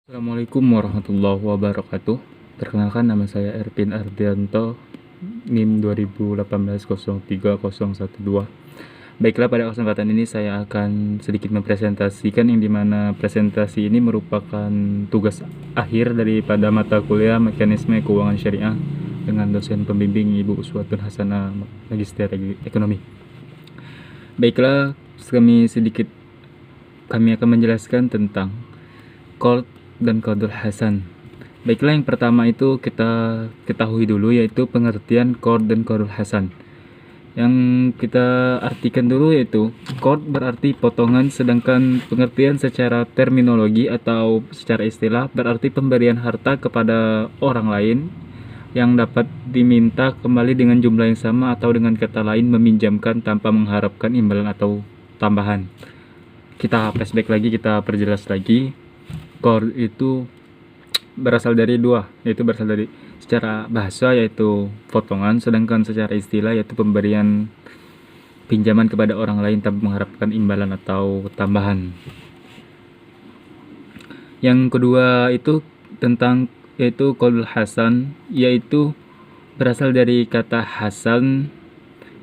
Assalamualaikum warahmatullahi wabarakatuh. Perkenalkan, nama saya Erpin Ardianto, NIM 2018 03 012. Baiklah, pada kesempatan ini saya akan sedikit mempresentasikan, yang dimana presentasi ini merupakan tugas akhir daripada mata kuliah Mekanisme Keuangan Syariah dengan dosen pembimbing Ibu Uswatun Hasanah, Magister Ekonomi. Baiklah, kami akan menjelaskan tentang qard dan qardul hasan. Baiklah, yang pertama itu kita ketahui dulu, yaitu pengertian qard dan qardul hasan. Yang kita artikan dulu yaitu qard berarti potongan, sedangkan pengertian secara terminologi atau secara istilah berarti pemberian harta kepada orang lain yang dapat diminta kembali dengan jumlah yang sama, atau dengan kata lain meminjamkan tanpa mengharapkan imbalan atau tambahan. Kita flashback lagi, kita perjelas lagi. Qard itu berasal dari dua, yaitu berasal dari secara bahasa yaitu potongan, sedangkan secara istilah yaitu pemberian pinjaman kepada orang lain tanpa mengharapkan imbalan atau tambahan. Yang kedua itu tentang yaitu qardul hasan, yaitu berasal dari kata hasan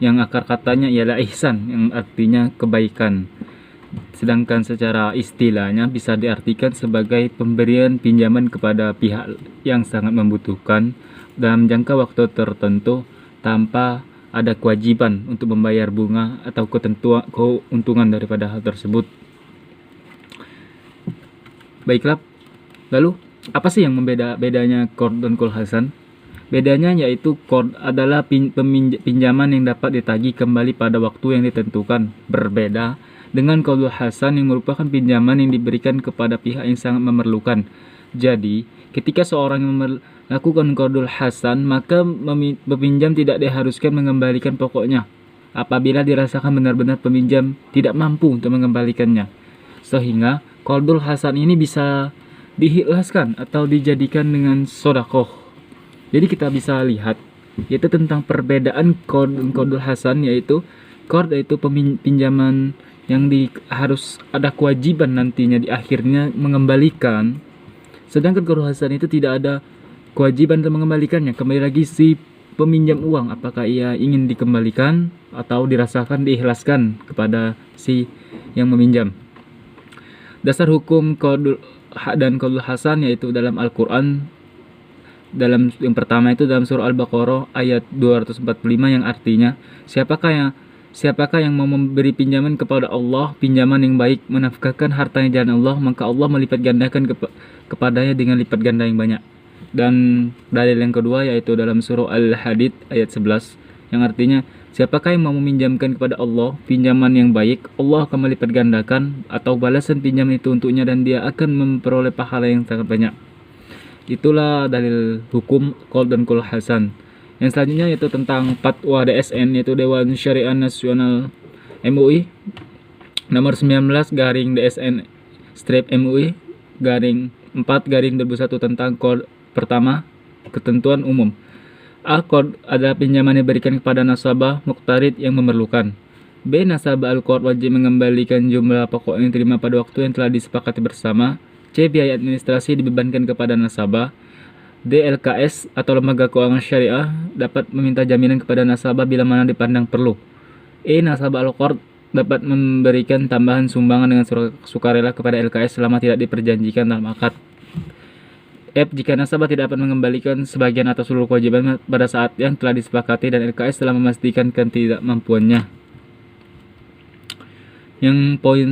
yang akar katanya ialah ihsan, yang artinya kebaikan. Sedangkan secara istilahnya bisa diartikan sebagai pemberian pinjaman kepada pihak yang sangat membutuhkan dalam jangka waktu tertentu tanpa ada kewajiban untuk membayar bunga atau keuntungan daripada hal tersebut. Baiklah, lalu apa sih yang bedanya qard dan qardul hasan? Bedanya yaitu qard adalah pinjaman yang dapat ditagih kembali pada waktu yang ditentukan, berbeda dengan qardul hasan yang merupakan pinjaman yang diberikan kepada pihak yang sangat memerlukan. Jadi, ketika seorang yang melakukan qardul hasan, maka peminjam tidak diharuskan mengembalikan pokoknya apabila dirasakan benar-benar peminjam tidak mampu untuk mengembalikannya. Sehingga qardul hasan ini bisa diikhlaskan atau dijadikan dengan sedekah. Jadi kita bisa lihat yaitu tentang perbedaan qard dan qardul hasan, yaitu qard yaitu pinjaman yang harus ada kewajiban nantinya di akhirnya mengembalikan, sedangkan qardul hasan itu tidak ada kewajiban untuk mengembalikannya. Kembali lagi si peminjam uang, apakah ia ingin dikembalikan atau dirasakan diikhlaskan kepada si yang meminjam. Dasar hukum qard dan qardul hasan yaitu dalam Al-Quran, dalam yang pertama itu dalam surah Al-Baqarah ayat 245, yang artinya siapakah yang mau memberi pinjaman kepada Allah, pinjaman yang baik, menafkahkan hartanya jalan Allah, maka Allah melipat gandakan kepadanya dengan lipat ganda yang banyak. Dan dalil yang kedua yaitu dalam surah Al-Hadid ayat 11, yang artinya siapakah yang mau meminjamkan kepada Allah pinjaman yang baik, Allah akan melipat gandakan atau balasan pinjaman itu untuknya, dan dia akan memperoleh pahala yang sangat banyak. Itulah dalil hukum qard dan qardul hasan. Yang selanjutnya yaitu tentang fatwa DSN, yaitu Dewan Syariah Nasional MUI nomor 19 garing DSN strip MUI garing 4 garing 2001 tentang qard. Pertama, ketentuan umum. A. Qard adalah pinjaman yang diberikan kepada nasabah muqtarid yang memerlukan. B. Nasabah al-qard wajib mengembalikan jumlah pokok yang diterima pada waktu yang telah disepakati bersama. C. Biaya administrasi dibebankan kepada nasabah. D. LKS atau lembaga keuangan syariah dapat meminta jaminan kepada nasabah bila mana dipandang perlu. E. Nasabah al-qard dapat memberikan tambahan sumbangan dengan sukarela kepada LKS selama tidak diperjanjikan dalam akad. F. Jika nasabah tidak dapat mengembalikan sebagian atau seluruh kewajiban pada saat yang telah disepakati dan LKS telah memastikan ketidakmampuannya. Yang poin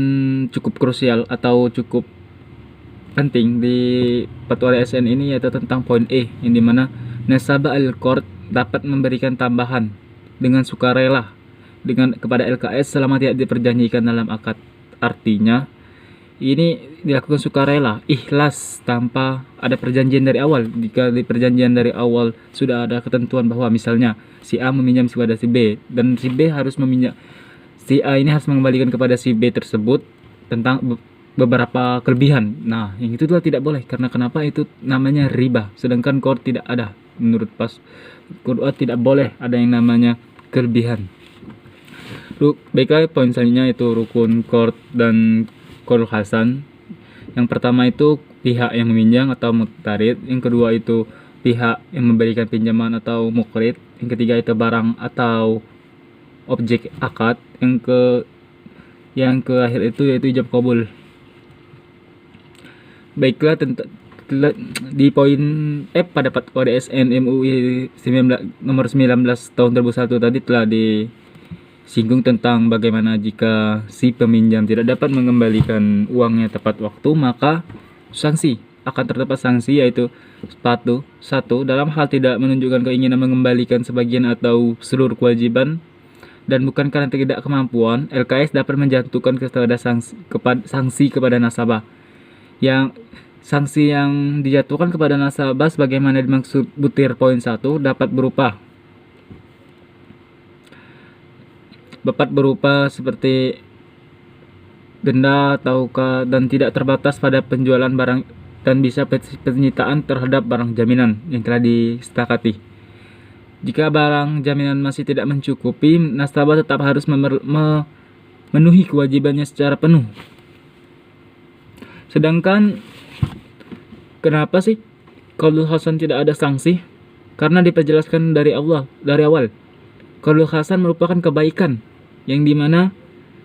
cukup krusial atau cukup penting di fatwa DSN ini yaitu tentang poin E, yang dimana nasabah al-qard dapat memberikan tambahan dengan sukarela kepada LKS selama tidak diperjanjikan dalam akad. Artinya ini dilakukan sukarela, ikhlas, tanpa ada perjanjian dari awal. Jika di perjanjian dari awal sudah ada ketentuan bahwa misalnya si A meminjam kepada si B, dan si B harus meminjam, si A ini harus mengembalikan kepada si B tersebut tentang beberapa kelebihan. Nah, yang itu tidak boleh, karena kenapa? Itu namanya riba. Sedangkan qard tidak ada. Menurut qard tidak boleh ada yang namanya kelebihan. Baiklah, poin selanjutnya itu rukun qard dan qardul hasan. Yang pertama itu pihak yang meminjam atau muqtarid, yang kedua itu pihak yang memberikan pinjaman atau muqrid, yang ketiga itu barang atau objek akad, yang ke akhir itu yaitu ijab kabul. Baiklah, di poin F pada Kode SN MUI nomor 19 tahun 2001 tadi telah disinggung tentang bagaimana jika si peminjam tidak dapat mengembalikan uangnya tepat waktu, maka akan terdapat sanksi, yaitu satu, dalam hal tidak menunjukkan keinginan mengembalikan sebagian atau seluruh kewajiban dan bukan karena tidak kemampuan, LKS dapat menjatuhkan sanksi kepada nasabah. Yang sanksi yang dijatuhkan kepada nasabah sebagaimana dimaksud butir poin 1 dapat berupa seperti denda dan tidak terbatas pada penjualan barang dan bisa penyitaan terhadap barang jaminan yang telah disepakati. Jika barang jaminan masih tidak mencukupi, nasabah tetap harus memenuhi kewajibannya secara penuh. Sedangkan kenapa sih qaulul hasan tidak ada sanksi? Karena diperjelaskan dari awal. Qaulul hasan merupakan kebaikan yang dimana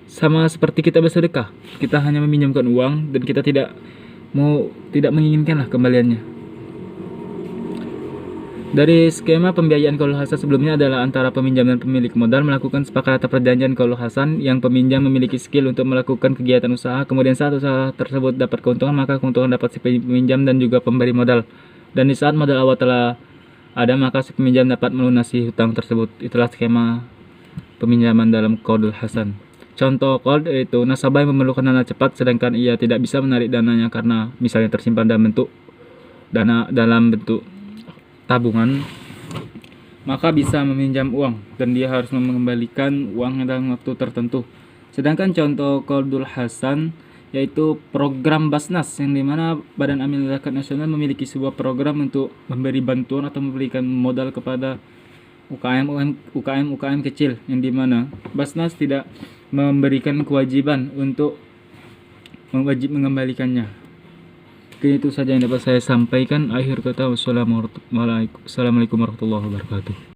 sama seperti kita bersedekah. Kita hanya meminjamkan uang dan kita tidak menginginkanlah kembaliannya. Dari skema pembiayaan qaulul hasan sebelumnya adalah antara peminjam dan pemilik modal melakukan sepakatan perjanjian qaulul hasan yang peminjam memiliki skill untuk melakukan kegiatan usaha, kemudian saat usaha tersebut dapat keuntungan, maka keuntungan dapat si peminjam dan juga pemberi modal. Dan di saat modal awal telah ada, maka si peminjam dapat melunasi hutang tersebut. Itulah skema peminjaman dalam qaulul hasan. Contoh qard yaitu nasabah yang memerlukan dana cepat sedangkan ia tidak bisa menarik dananya karena misalnya tersimpan dalam bentuk tabungan, maka bisa meminjam uang dan dia harus mengembalikan uangnya dalam waktu tertentu. Sedangkan contoh qaulul hasan yaitu program Basnas, yang dimana Badan Amil Zakat Nasional memiliki sebuah program untuk memberi bantuan atau memberikan modal kepada UKM kecil, yang dimana Basnas tidak memberikan kewajiban untuk mengembalikannya. Mungkin itu saja yang dapat saya sampaikan. Akhir kata, wassalamualaikum warahmatullahi wabarakatuh.